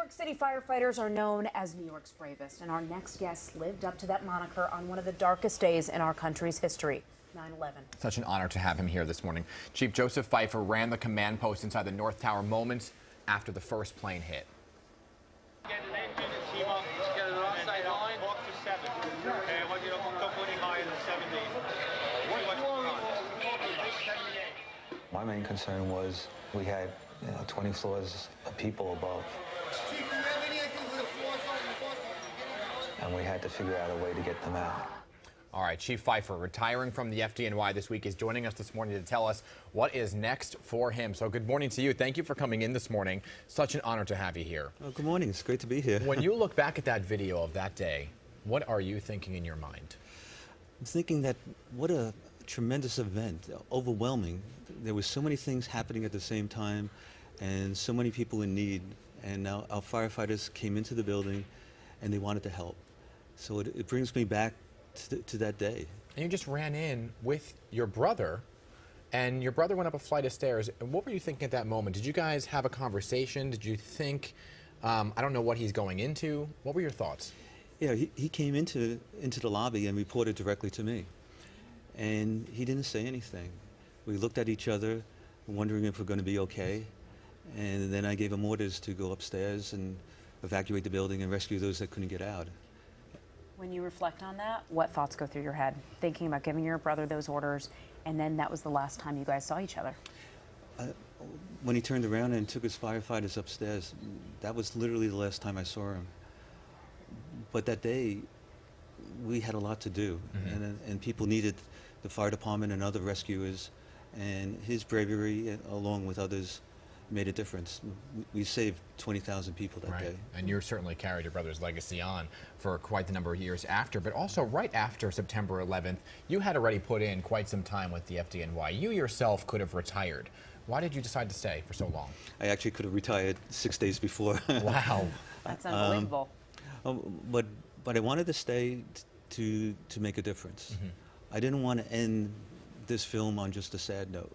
York City firefighters are known as New York's bravest, and our next guest lived up to that moniker on one of the darkest days in our country's history, 9/11. Such an honor to have him here this morning. Chief Joseph Pfeifer ran the command post inside the North Tower moments after the first plane hit. My main concern was we had 20 floors of people above. And we had to figure out a way to get them out. All right, Chief Pfeifer, retiring from the FDNY this week, is joining us this morning to tell us what is next for him. So good morning to you. Thank you for coming in this morning. Such an honor to have you here. Oh, good morning. It's great to be here. When you look back at that video of that day, what are you thinking in your mind? I'm thinking that what a tremendous event, overwhelming. There were so many things happening at the same time and so many people in need. And now our firefighters came into the building and they wanted to help. So it brings me back to that day. And you just ran in with your brother, and your brother went up a flight of stairs. And what were you thinking at that moment? Did you guys have a conversation? Did you think, I don't know what he's going into? What were your thoughts? Yeah, he came into the lobby and reported directly to me. And he didn't say anything. We looked at each other, wondering if we're going to be okay. And then I gave him orders to go upstairs and evacuate the building and rescue those that couldn't get out. When you reflect on that, what thoughts go through your head? Thinking about giving your brother those orders, and then that was the last time you guys saw each other. When he turned around and took his firefighters upstairs, that was literally the last time I saw him. But that day, we had a lot to do, and people needed the fire department and other rescuers, and his bravery, along with others, made a difference. We saved 20,000 people that day. And you certainly carried your brother's legacy on for quite the number of years after, but also right after September 11th, you had already put in quite some time with the FDNY. You yourself could have retired. Why did you decide to stay for so long? I actually could have retired 6 days before. Wow. That's unbelievable. But I wanted to stay to make a difference. I didn't want to end this film on just a sad note.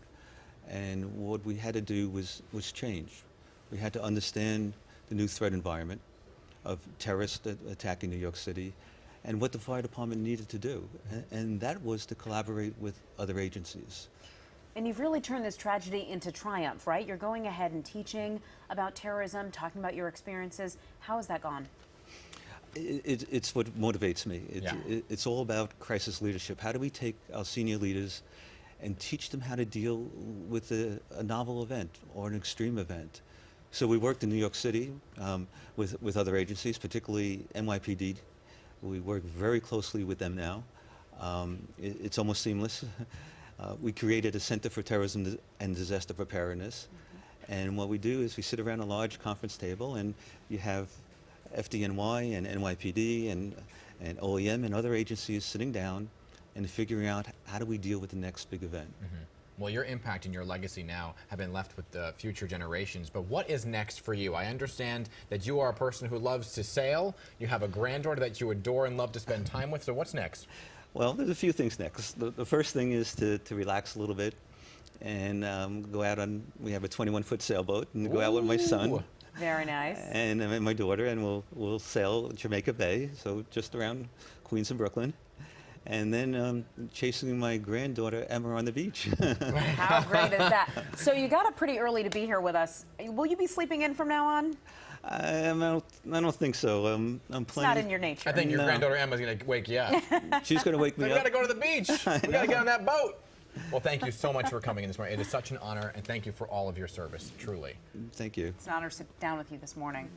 And what we had to do was change. We had to understand the new threat environment of terrorists attacking New York City and what the fire department needed to do. And that was to collaborate with other agencies. And you've really turned this tragedy into triumph, right? You're going ahead and teaching about terrorism, talking about your experiences. How has that gone? It's what motivates me. It's all about crisis leadership. How do we take our senior leaders and teach them how to deal with a novel event or an extreme event? So we worked in New York City with other agencies, particularly NYPD. We work very closely with them now. It's almost seamless. We created a Center for Terrorism and Disaster Preparedness. And what we do is we sit around a large conference table and you have FDNY and NYPD and OEM and other agencies sitting down and figuring out how do we deal with the next big event. Well, your impact and your legacy now have been left with the future generations, but what is next for you? I understand that you are a person who loves to sail. You have a granddaughter that you adore and love to spend time with, so what's next? Well, there's a few things next. The first thing is to relax a little bit and go out on, we have a 21-foot sailboat, and go out with my son. Very nice. And my daughter, and we'll sail Jamaica Bay, so just around Queens and Brooklyn. And then chasing my granddaughter Emma on the beach. How great is that? So you got up pretty early to be here with us. Will you be sleeping in from now on? I don't think so. I'm planning. It's not in your nature. I think your granddaughter Emma's going to wake you up. She's going to wake me up. We got to go to the beach. We got to get on that boat. Well, thank you so much for coming in this morning. It is such an honor, and thank you for all of your service, truly. Thank you. It's an honor to sit down with you this morning.